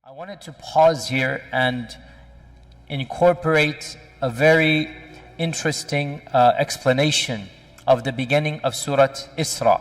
I wanted to pause here and incorporate a very interesting explanation of the beginning of Surah Isra.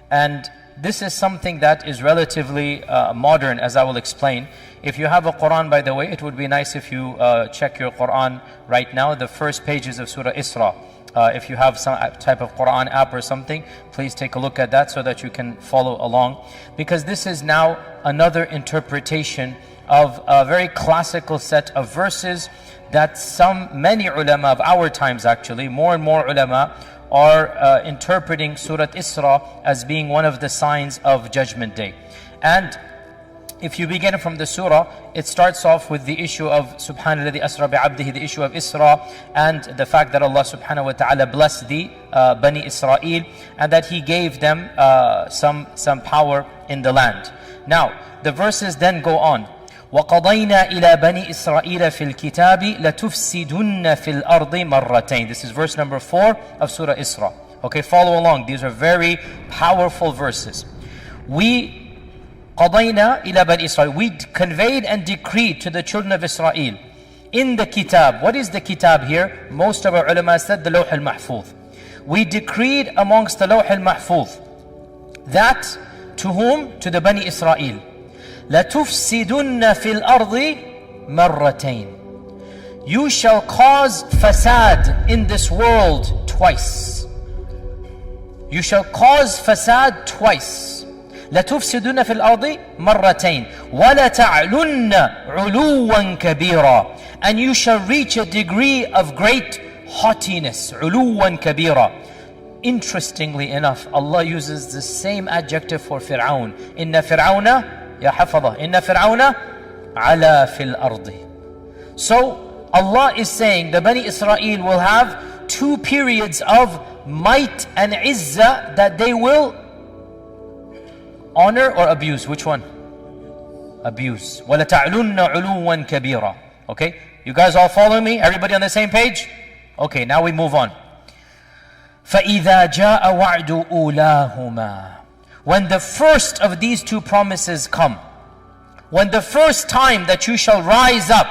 And this is something that is relatively modern, as I will explain. If you have a Quran, by the way, it would be nice if you check your Quran right now, the first pages of Surah Isra. If you have some type of Quran app or something, please take a look at that so that you can follow along. Because this is now another interpretation of a very classical set of verses that many ulama of our times, actually, more and more ulama are interpreting Surah Isra as being one of the signs of Judgment Day. And if you begin from the surah, it starts off with the issue of Subhanalladhi asra bi'abdihi, the issue of Isra, and the fact that Allah subhanahu wa ta'ala blessed the Bani Israel, and that He gave them some power in the land. Now, the verses then go on. وَقَضَيْنَا إِلَى بَنِي إِسْرَائِيلَ فِي الْكِتَابِ لَتُفْسِدُنَّ فِي الْأَرْضِ مَرَّتَيْنِ. This is verse number 4 of Surah Isra. Okay, follow along. These are very powerful verses. قَضَيْنَا إِلَى بَنِي إِسْرَائِيلَ. We conveyed and decreed to the children of Israel in the kitab. What is the kitab here? Most of our ulama said the Lawh al-Mahfuz. We decreed amongst the Lawh al-Mahfuz that to whom? To the Bani Israel. لَتُفْسِدُنَّ فِي الْأَرْضِ مَرَّتَيْنِ. You shall cause fasad in this world twice. You shall cause fasad twice. لَتُفْسِدُنَّ فِي الْأَرْضِ مَرَّتَيْنِ وَلَتَعْلُنَّ عُلُوًّا كَبِيرًا. And you shall reach a degree of great haughtiness. عُلُوًّا كَبِيرًا. Interestingly enough, Allah uses the same adjective for Fir'aun. إِنَّ فِرْعَوْنَ يا حفظة إن فرعون علا في الأرض. So Allah is saying the Bani Israel will have two periods of might and izzah that they will honor or abuse. Which one? Abuse. وَلَتَعْلُنَّ عُلُوًّا كَبِيرًا. Okay, you guys all follow me? Everybody on the same page? Okay, now we move on. فَإِذَا جَاءَ وَعْدُ أُولَاهُمَا. When the first of these two promises come, when the first time that you shall rise up,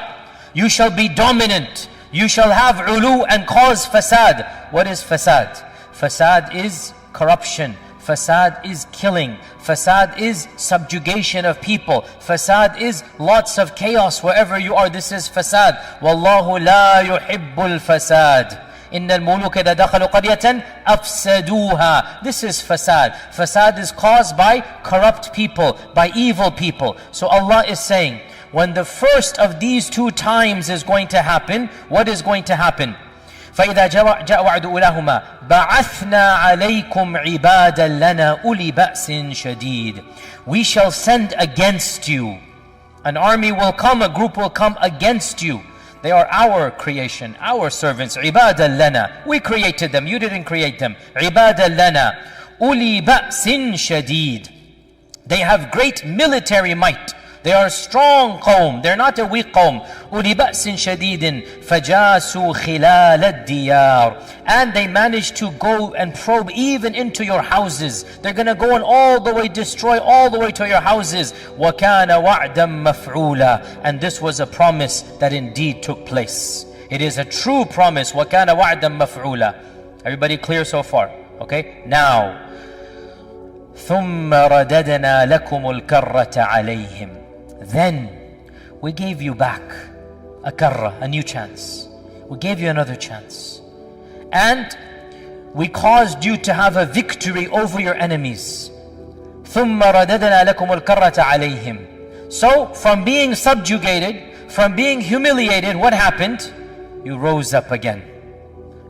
you shall be dominant, you shall have ulu and cause fasad. What is fasad? Fasad is corruption. Fasad is killing. Fasad is subjugation of people. Fasad is lots of chaos wherever you are. This is fasad. Wallahu la yuhibbul fasad. إِنَّ الْمُلُوكَ إِذَا دَخَلُوا قَرْيَةً أَفْسَدُوهَا. This is fasad. Fasad is caused by corrupt people, by evil people. So Allah is saying, when the first of these two times is going to happen, what is going to happen? فَإِذَا جَاءَ وَعْدُ أُولَاهُمَا بَعَثْنَا عَلَيْكُمْ عِبَادًا لَنَا أُولِي بَأْسٍ شَدِيدٍ. We shall send against you. An army will come, a group will come against you. They are our creation, our servants. عِبَادًا لَنَا. We created them, you didn't create them. عِبَادًا لَنَا أُولِي بَأْسٍ شَدِيدٍ. They have great military might. They are a strong qawm. They're not a weak qawm. أُولِي بَأْسٍ شَدِيدٍ فَجَاسُوا خِلَالَ الدِّيَارِ. And they managed to go and probe even into your houses. They're going to go and all the way destroy all the way to your houses. وَكَانَ وَعْدًا مَفْعُولًا. And this was a promise that indeed took place. It is a true promise. وَكَانَ وَعْدًا مَفْعُولًا. Everybody clear so far? Okay, now ثُمَّ رَدَدْنَا لَكُمُ الْكَرَّةَ عَلَيْهِمْ. Then we gave you back a karra, a new chance. We gave you another chance. And we caused you to have a victory over your enemies. ثُمَّ رَدَدْنَا لَكُمُ الْكَرَّةَ عَلَيْهِمْ. So from being subjugated, from being humiliated, what happened? You rose up again.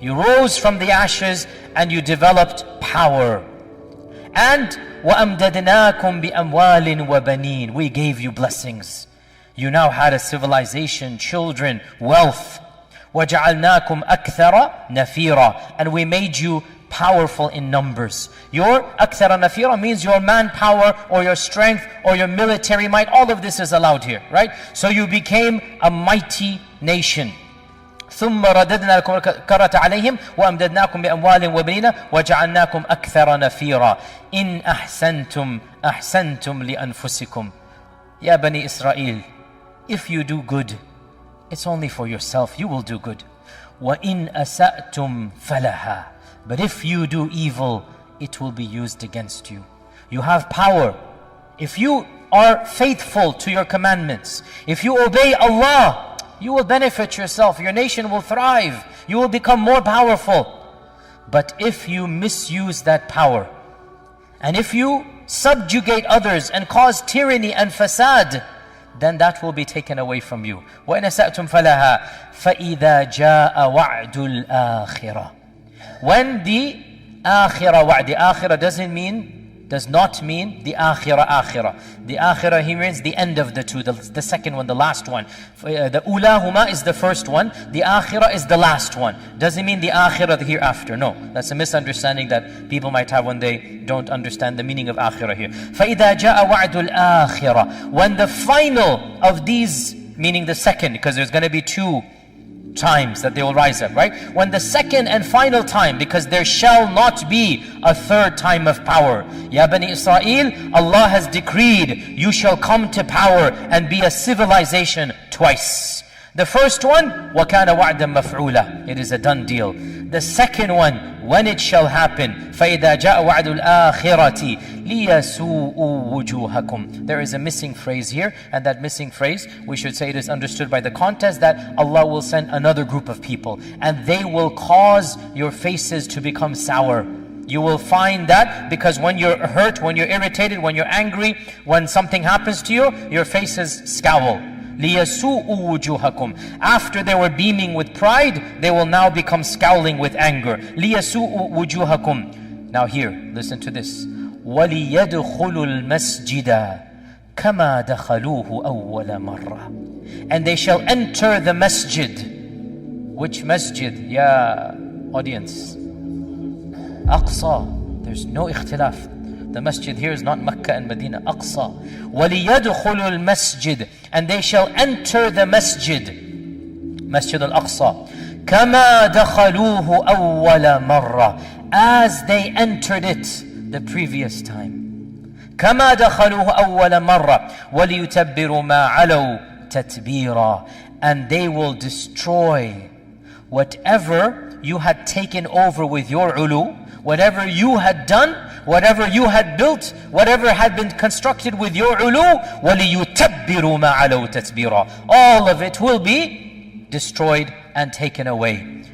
You rose from the ashes and you developed power. And وَأَمْدَدْنَاكُمْ بِأَمْوَالٍ وَبَنِينَ. We gave you blessings. You now had a civilization, children, wealth. وَجَعَلْنَاكُمْ أَكْثَرَ نَفِيرًا. And we made you powerful in numbers. Your أَكْثَرَ نَفِيرًا means your manpower or your strength or your military might. All of this is allowed here, right? So you became a mighty nation. ثم رددنا لكم الكرة عليهم وأمددناكم بأموال وبنين وجعلناكم أكثر نفيرا إن أحسنتم أحسنتم لأنفسكم. يا بني إسرائيل, if you do good, it's only for yourself, you will do good. وَإِنْ أَسَأْتُمْ فَلَهَا. But if you do evil, it will be used against you. You have power. If you are faithful to your commandments, if you obey Allah, you will benefit yourself. Your nation will thrive. You will become more powerful. But if you misuse that power, and if you subjugate others and cause tyranny and fasad, then that will be taken away from you. وَإِنْ أَسَأْتُمْ فَلَهَا فَإِذَا جَاءَ وَعْدُ الْآخِرَةِ. When the akhirah, the akhirah does not mean the akhirah. The akhirah here means the end of the two, the second one, the last one. The ulahuma is the first one, the akhirah is the last one. Doesn't mean the akhirah, the hereafter. No, that's a misunderstanding that people might have when they don't understand the meaning of akhirah here. فَإِذَا جَاءَ وَعْدُ الْآخِرَةِ. When the final of these, meaning the second, because there's going to be two times that they will rise up, right? When the second and final time, because there shall not be a third time of power. Ya Bani Israel, Allah has decreed you shall come to power and be a civilization twice. The first one, وَكَانَ وَعْدًا مَفْعُولًا. It is a done deal. The second one, when it shall happen, فَإِذَا جَاءَ وَعْدُ الْآخِرَةِ لِيَسُوءُوا وُجُوهَكُمْ. There is a missing phrase here, and that missing phrase, we should say it is understood by the context that Allah will send another group of people, and they will cause your faces to become sour. You will find that because when you're hurt, when you're irritated, when you're angry, when something happens to you, your faces scowl. لِيَسُوءُوا وُجُوهَكُمْ. After they were beaming with pride, they will now become scowling with anger. لِيَسُوءُوا وُجُوهَكُمْ. Now here, listen to this. وَلِيَدْخُلُوا الْمَسْجِدَ كَمَا دَخَلُوهُ أَوَّلَ مَرَّةٍ. And they shall enter the masjid. Which masjid? Ya audience. Aqsa. There's no ikhtilaf. The masjid here is not Mecca and Medina, Aqsa. وَلِيَدْخُلُوا الْمَسْجِدِ. And they shall enter the masjid, Masjid al-Aqsa. كَمَا دَخَلُوهُ أَوَّلَ مَرَّةٍ. As they entered it the previous time. كَمَا دَخَلُوهُ أَوَّلَ مَرَّةٍ وَلِيُتَبِّرُوا مَا عَلَوْا تَتْبِيرًا. And they will destroy whatever you had taken over with your ulu, whatever you had done, whatever you had built, whatever had been constructed with your ulu, وَلِيُتَبِّرُوا مَا عَلَوْا تَتْبِيرًا. All of it will be destroyed and taken away.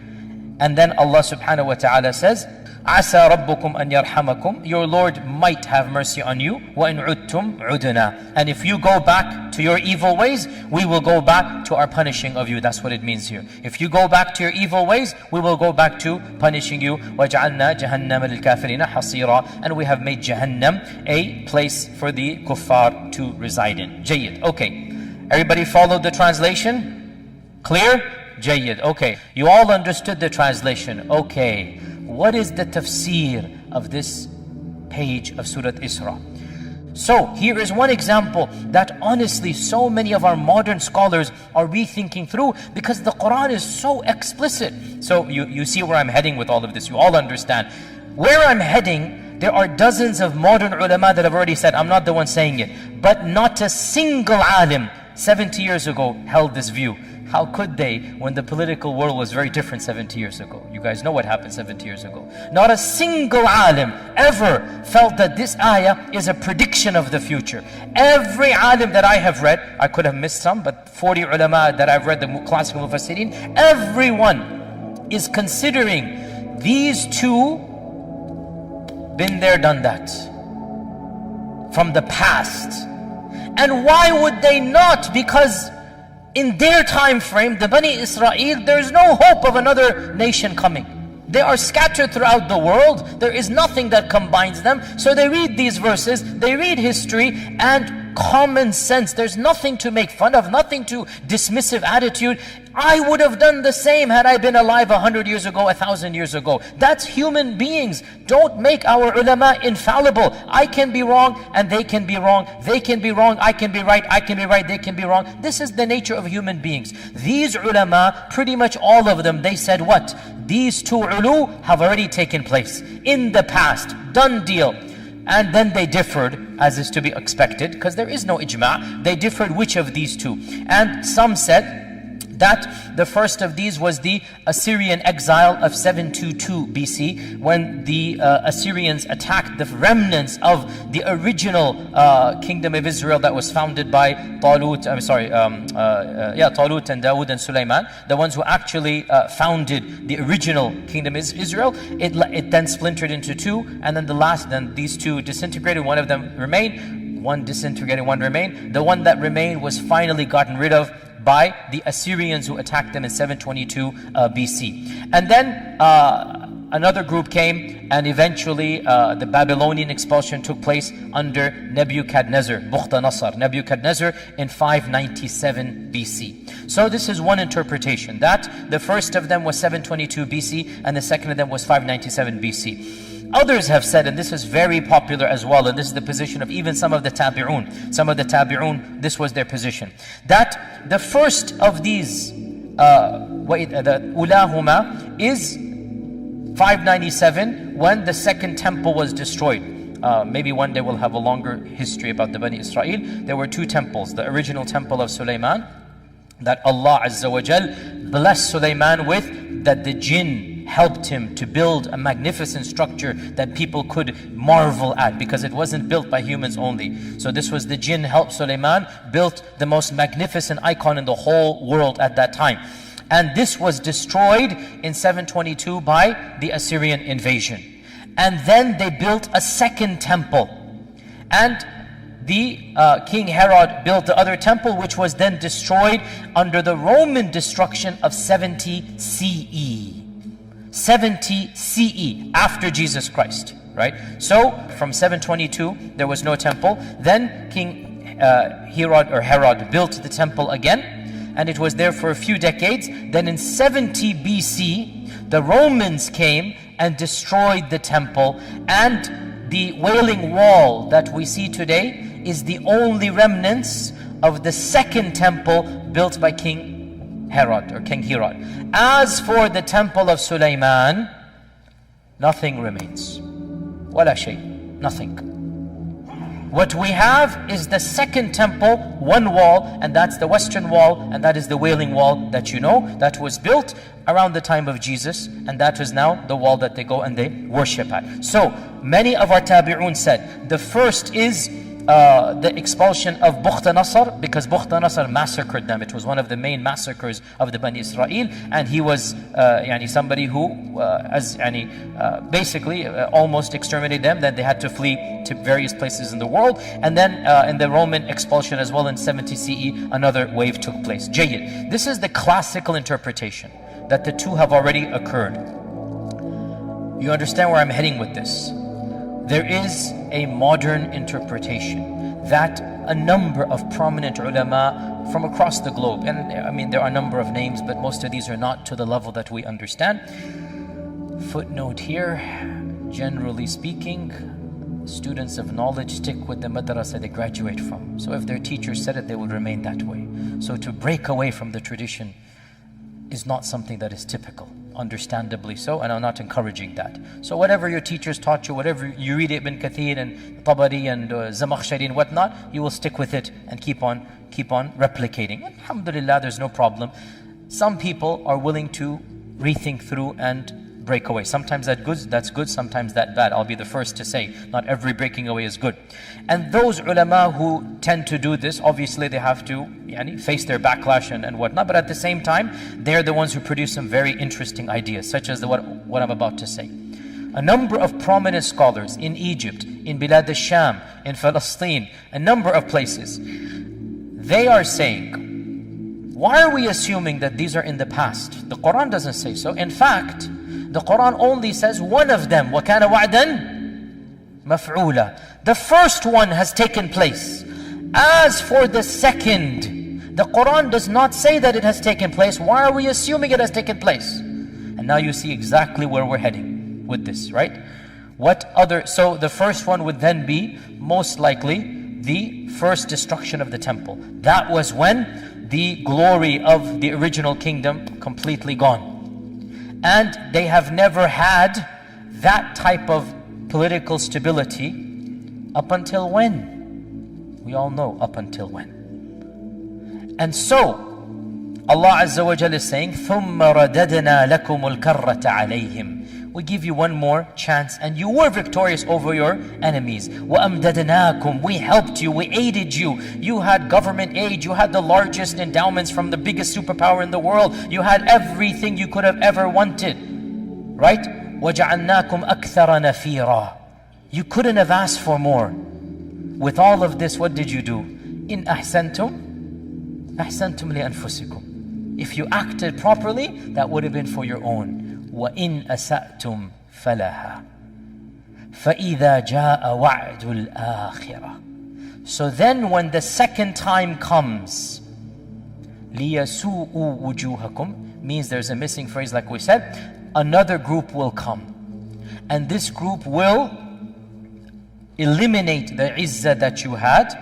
And then Allah subhanahu wa ta'ala says, عَسَى رَبُّكُمْ أَنْ يَرْحَمَكُمْ. Your Lord might have mercy on you. وَإِنْ عُدْتُمْ عُدْنَا. And if you go back to your evil ways, we will go back to our punishing of you. That's what it means here. If you go back to your evil ways, we will go back to punishing you. وَجَعَلْنَا جَهَنَّمَ لِلْكَافِرِينَ حَصِيرًا. And we have made Jahannam a place for the kuffar to reside in. Jayyid. Okay. Everybody followed the translation? Clear? Jayyid. Okay. You all understood the translation. Okay. What is the tafsir of this page of Surah Isra? So here is one example that honestly so many of our modern scholars are rethinking through, because the Quran is so explicit. So you see where I'm heading with all of this. You all understand. Where I'm heading, there are dozens of modern ulama that have already said, I'm not the one saying it, but not a single alim 70 years ago held this view. How could they, when the political world was very different 70 years ago? You guys know what happened 70 years ago. Not a single alim ever felt that this ayah is a prediction of the future. Every alim that I have read, I could have missed some, but 40 ulama that I've read, the classical mufassirin, everyone is considering these two, been there, done that, from the past. And why would they not? Because in their time frame, the Bani Israel, there is no hope of another nation coming. They are scattered throughout the world. There is nothing that combines them. So they read these verses, they read history and common sense. There's nothing to make fun of, nothing to dismissive attitude. I would have done the same had I been alive 100 years ago, 1,000 years ago. That's human beings. Don't make our ulama infallible. I can be wrong and they can be wrong. They can be wrong, I can be right. I can be right, they can be wrong. This is the nature of human beings. These ulama, pretty much all of them, they said what? These two ulu have already taken place in the past. Done deal. And then they differed, as is to be expected, because there is no ijma'. They differed which of these two. And some said that the first of these was the Assyrian exile of 722 BC, when the Assyrians attacked the remnants of the original kingdom of Israel that was founded by Talut and Dawood and Sulaiman, the ones who actually founded the original kingdom of Israel. It then splintered into two, and then these two disintegrated. One of them remained, one disintegrated, one remained. The one that remained was finally gotten rid of by the Assyrians who attacked them in 722 BC. And then another group came, and eventually the Babylonian expulsion took place under Nebuchadnezzar in 597 BC. So this is one interpretation, that the first of them was 722 BC and the second of them was 597 BC. Others have said, and this is very popular as well, and this is the position of even some of the tabi'un. Some of the tabi'un, this was their position, that the first of these, the ulahuma, is 597, when the second temple was destroyed. Maybe one day we'll have a longer history about the Bani Israel. There were two temples. The original temple of Sulaiman, that Allah Azza wa Jal blessed Sulaiman with, that the jinn helped him to build a magnificent structure that people could marvel at, because it wasn't built by humans only. So this was the jinn helped Sulaiman built the most magnificent icon in the whole world at that time. And this was destroyed in 722 by the Assyrian invasion. And then they built a second temple. And the King Herod built the other temple, which was then destroyed under the Roman destruction of 70 CE. 70 CE, after Jesus Christ, right? So from 722 there was no temple. Then King Herod built the temple again, and it was there for a few decades. Then in 70 BC the Romans came and destroyed the temple, and the Wailing Wall that we see today is the only remnants of the second temple built by King Herod. As for the temple of Sulaiman, nothing remains. Wala shay, nothing. What we have is the second temple, one wall, and that's the western wall, and that is the Wailing Wall that you know, that was built around the time of Jesus, and that is now the wall that they go and they worship at. So many of our tabi'un said the first is the expulsion of Bukhtanasar, because Bukhtanasar massacred them. It was one of the main massacres of the Bani Israel, and he was somebody who basically almost exterminated them. Then they had to flee to various places in the world. And then in the Roman expulsion as well in 70 CE, another wave took place. Jayyid. This is the classical interpretation, that the two have already occurred. You understand where I'm heading with this? There is a modern interpretation that a number of prominent ulama from across the globe, and I mean there are a number of names, but most of these are not to the level that we understand. Footnote here, generally speaking, students of knowledge stick with the madrasa they graduate from. So if their teacher said it, they will remain that way. So to break away from the tradition is not something that is typical, understandably so, and I'm not encouraging that. So whatever your teachers taught you, whatever you read Ibn Kathir and Tabari and Zamakhshari and whatnot, you will stick with it and keep on replicating. Alhamdulillah, there's no problem. Some people are willing to rethink through and break away. Sometimes that's good, sometimes that's bad. I'll be the first to say, not every breaking away is good. And those ulama who tend to do this, obviously they have to face their backlash and whatnot, but at the same time, they're the ones who produce some very interesting ideas, such as what I'm about to say. A number of prominent scholars in Egypt, in Bilad al-Sham, in Palestine, a number of places, they are saying, why are we assuming that these are in the past? The Quran doesn't say so. In fact, the Quran only says one of them, وَكَانَ وَعْدًا مَفْعُولًا. The first one has taken place. As for the second, the Quran does not say that it has taken place. Why are we assuming it has taken place? And now you see exactly where we're heading with this, right? So the first one would then be, most likely, the first destruction of the temple. That was when the glory of the original kingdom completely gone. And they have never had that type of political stability Up until when? We all know up until when. And so, Allah Azza wa Jalla is saying, ثُمَّ رَدَدْنَا لَكُمُ الْكَرَّةَ عَلَيْهِمْ. We give you one more chance and you were victorious over your enemies. وَأَمْدَدْنَاكُمْ. We helped you, we aided you. You had government aid, you had the largest endowments from the biggest superpower in the world. You had everything you could have ever wanted. Right? وَجَعَلْنَاكُمْ أَكْثَرَ نَفِيرًا. You couldn't have asked for more. With all of this, what did you do? إِنْ أَحْسَنْتُمْ أَحْسَنْتُمْ لِأَنفُسِكُمْ. If you acted properly, that would have been for your own. وَإِنْ أَسَأْتُمْ فَلَهَا فَإِذَا جَاءَ وَعْدُ الْآخِرَةِ. So then when the second time comes, لِيَسُوءُ وُجُوهَكُمْ, means there's a missing phrase like we said. Another group will come. And this group will eliminate the izzah that you had.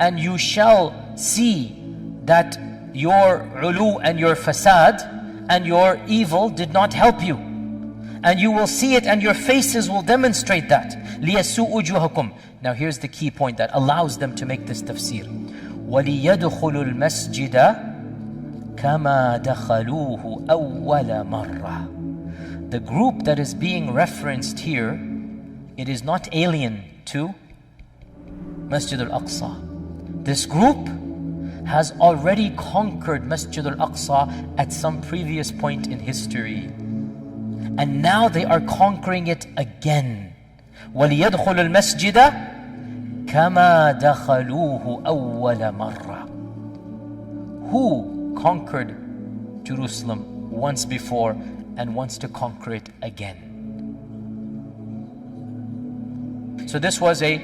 And you shall see that your ulu and your fasad and your evil did not help you. And you will see it and your faces will demonstrate that. لِيَسُوءُ وُجُوهَكُمْ. Now here's the key point that allows them to make this tafsir. وَلِيَدْخُلُوا الْمَسْجِدَ كَمَا دَخَلُوهُ أَوَّلَ مَرَّةٍ. The group that is being referenced here, it is not alien to Masjid al-Aqsa. This group has already conquered Masjid al-Aqsa at some previous point in history. And now they are conquering it again. وَلِيَدْخُلُ الْمَسْجِدَ كَمَا دَخَلُوهُ أَوَّلَ مَرَّةٍ. Who conquered Jerusalem once before and wants to conquer it again? So this was a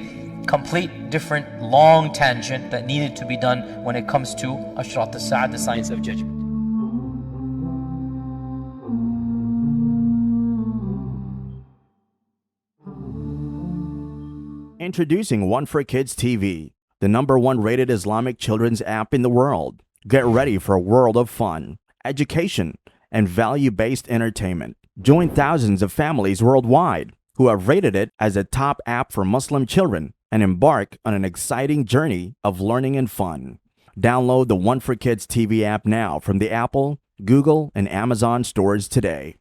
complete different long tangent that needed to be done when it comes to Ashrat al-Sa'ad, the science of judgment. Introducing One for Kids TV, the #1 rated Islamic children's app in the world. Get ready for a world of fun, education, and value-based entertainment. Join thousands of families worldwide who have rated it as a top app for Muslim children and embark on an exciting journey of learning and fun. Download the One for Kids TV app now from the Apple, Google, and Amazon stores today.